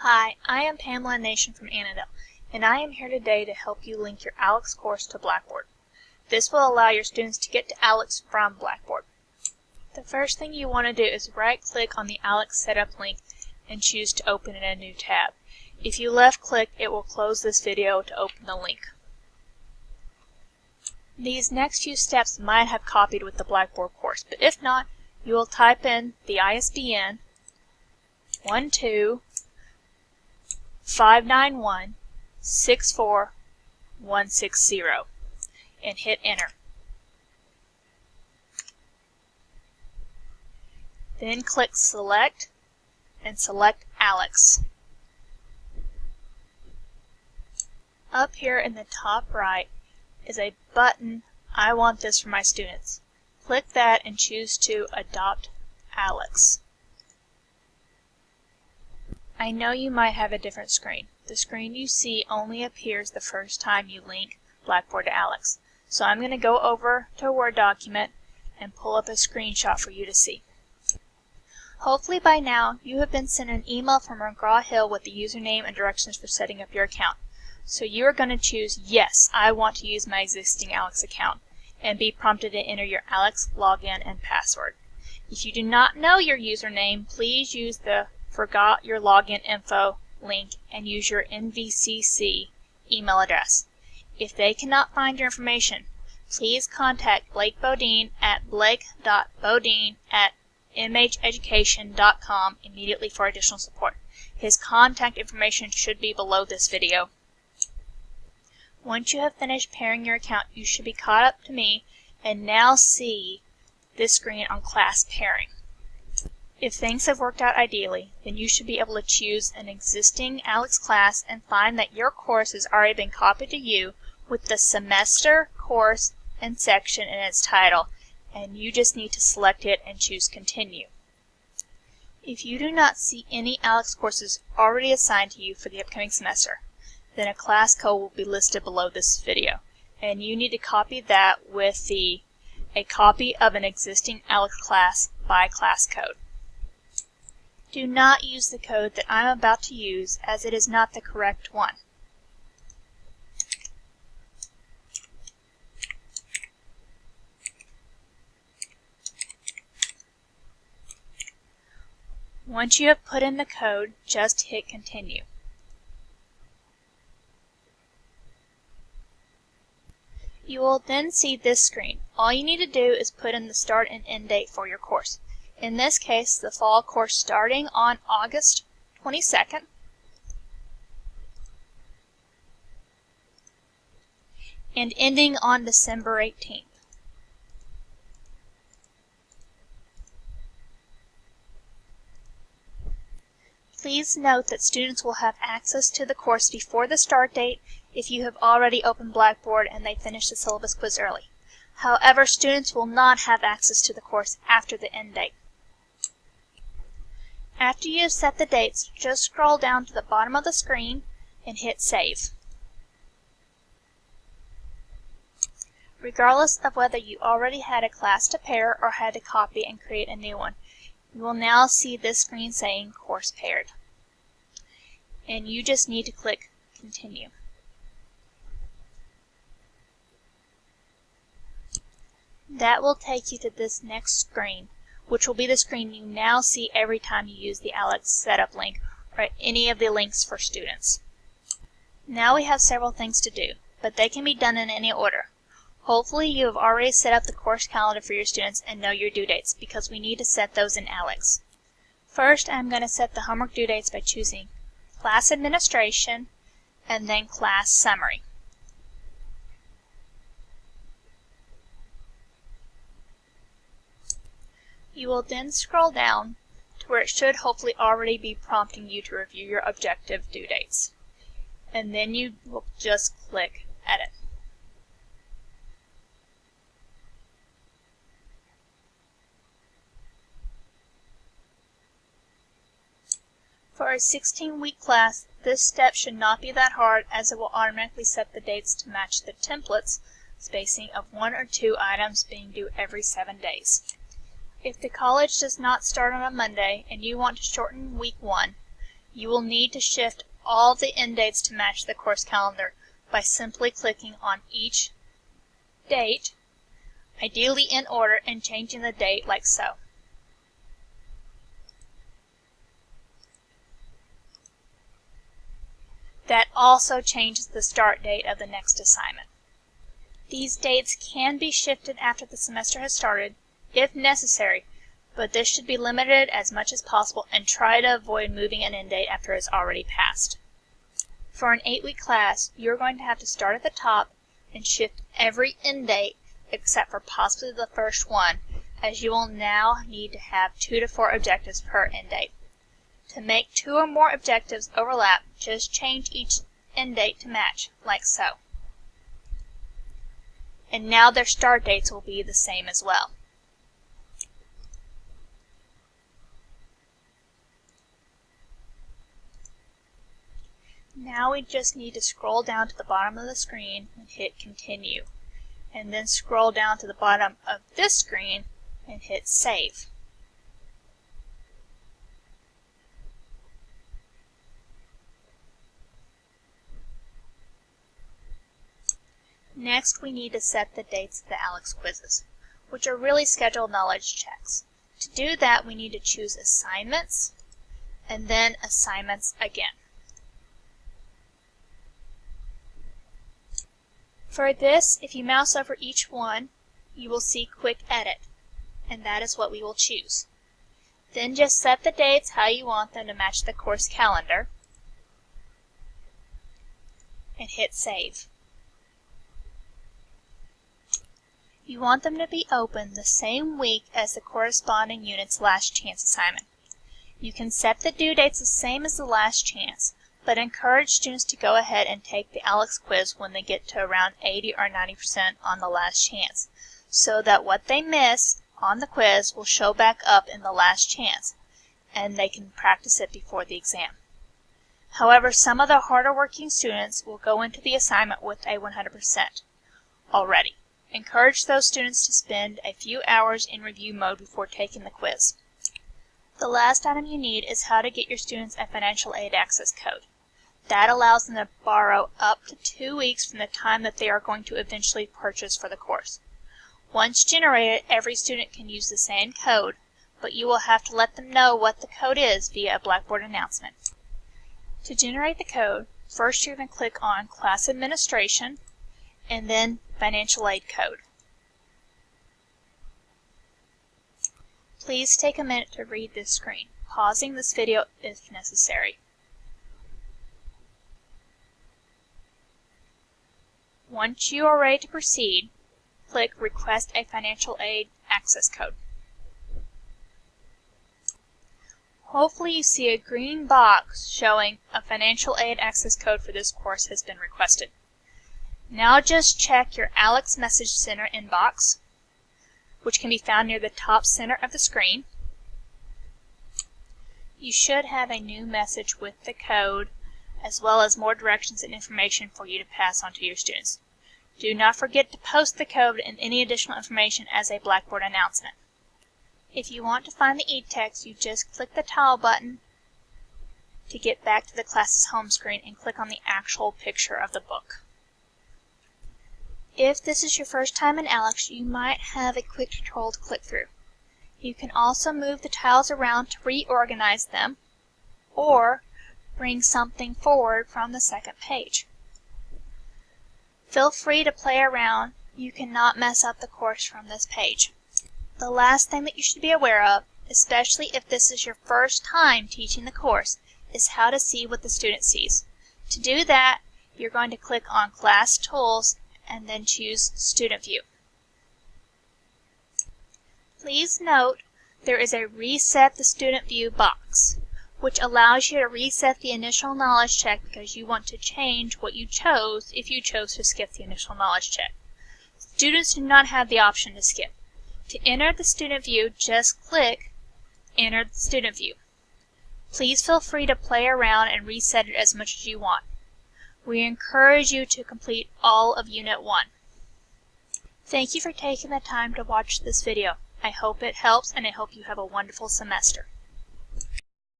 Hi, I am Pamela Nation from Annandale, and I am here today to help you link your ALEKS course to Blackboard. This will allow your students to get to ALEKS from Blackboard. The first thing you want to do is right-click on the ALEKS setup link and choose to open in a new tab. If you left-click, it will close this video to open the link. These next few steps might have copied with the Blackboard course, but if not, you will type in the ISBN 12591-64160 and hit enter. Then click Select and select ALEKS. Up here in the top right is a button, I want this for my students. Click that and choose to adopt ALEKS. I know you might have a different screen. The screen you see only appears the first time you link Blackboard to ALEKS. So I'm going to go over to a Word document and pull up a screenshot for you to see. Hopefully by now you have been sent an email from McGraw-Hill with the username and directions for setting up your account. So you are going to choose Yes, I want to use my existing ALEKS account, and be prompted to enter your ALEKS login and password. If you do not know your username, please use the Forgot Your Login Info link and use your NVCC email address. If they cannot find your information, please contact Blake Bodine at blake.bodine@mheducation.com immediately for additional support. His contact information should be below this video. Once you have finished pairing your account, you should be caught up to me and now see this screen on class pairing. If things have worked out ideally, then you should be able to choose an existing ALEKS class and find that your course has already been copied to you with the semester, course, and section in its title, and you just need to select it and choose Continue. If you do not see any ALEKS courses already assigned to you for the upcoming semester, then a class code will be listed below this video, and you need to copy that with a copy of an existing ALEKS class by class code. Do not use the code that I'm about to use, as it is not the correct one. Once you have put in the code, just hit Continue. You will then see this screen. All you need to do is put in the start and end date for your course. In this case, the fall course starting on August 22nd and ending on December 18th. Please note that students will have access to the course before the start date if you have already opened Blackboard and they finish the syllabus quiz early. However, students will not have access to the course after the end date. After you have set the dates, just scroll down to the bottom of the screen and hit Save. Regardless of whether you already had a class to pair or had to copy and create a new one, you will now see this screen saying Course Paired. And you just need to click Continue. That will take you to this next screen, which will be the screen you now see every time you use the ALEKS setup link or any of the links for students. Now we have several things to do, but they can be done in any order. Hopefully you have already set up the course calendar for your students and know your due dates, because we need to set those in ALEKS. First, I'm going to set the homework due dates by choosing Class Administration and then Class Summary. You will then scroll down to where it should hopefully already be prompting you to review your objective due dates. And then you will just click Edit. For a 16-week class, this step should not be that hard, as it will automatically set the dates to match the templates spacing of 1 or 2 items being due every 7 days. If the college does not start on a Monday and you want to shorten week 1, you will need to shift all the end dates to match the course calendar by simply clicking on each date, ideally in order, and changing the date like so. That also changes the start date of the next assignment. These dates can be shifted after the semester has started, if necessary, but this should be limited as much as possible and try to avoid moving an end date after it's already passed. For an 8-week class, you're going to have to start at the top and shift every end date except for possibly the first one, as you will now need to have 2 to 4 objectives per end date. To make 2 or more objectives overlap, just change each end date to match, like so. And now their start dates will be the same as well. Now we just need to scroll down to the bottom of the screen and hit Continue, and then scroll down to the bottom of this screen and hit Save. Next, we need to set the dates of the ALEKS quizzes, which are really scheduled knowledge checks. To do that, we need to choose Assignments, and then Assignments again. For this, if you mouse over each one, you will see Quick Edit, and that is what we will choose. Then just set the dates how you want them to match the course calendar, and hit Save. You want them to be open the same week as the corresponding unit's last chance assignment. You can set the due dates the same as the last chance, but encourage students to go ahead and take the ALEKS quiz when they get to around 80 or 90% on the last chance, so that what they miss on the quiz will show back up in the last chance, and they can practice it before the exam. However, some of the harder working students will go into the assignment with a 100% already. Encourage those students to spend a few hours in review mode before taking the quiz. The last item you need is how to get your students a financial aid access code. That allows them to borrow up to 2 weeks from the time that they are going to eventually purchase for the course. Once generated, every student can use the same code, but you will have to let them know what the code is via a Blackboard announcement. To generate the code, first you're going to click on Class Administration, and then Financial Aid Code. Please take a minute to read this screen, pausing this video if necessary. Once you are ready to proceed, click Request a Financial Aid Access Code. Hopefully you see a green box showing a financial aid access code for this course has been requested. Now just check your ALEKS Message Center inbox, which can be found near the top center of the screen. You should have a new message with the code, as well as more directions and information for you to pass on to your students. Do not forget to post the code and any additional information as a Blackboard announcement. If you want to find the e-text, you just click the tile button to get back to the class's home screen and click on the actual picture of the book. If this is your first time in ALEKS, you might have a quick control to click through. You can also move the tiles around to reorganize them, or bring something forward from the second page. Feel free to play around. You cannot mess up the course from this page. The last thing that you should be aware of, especially if this is your first time teaching the course, is how to see what the student sees. To do that, you're going to click on Class Tools and then choose Student View. Please note there is a Reset the Student View box, which allows you to reset the initial knowledge check because you want to change what you chose if you chose to skip the initial knowledge check. Students do not have the option to skip. To enter the student view, just click Enter the Student View. Please feel free to play around and reset it as much as you want. We encourage you to complete all of Unit 1. Thank you for taking the time to watch this video. I hope it helps, and I hope you have a wonderful semester.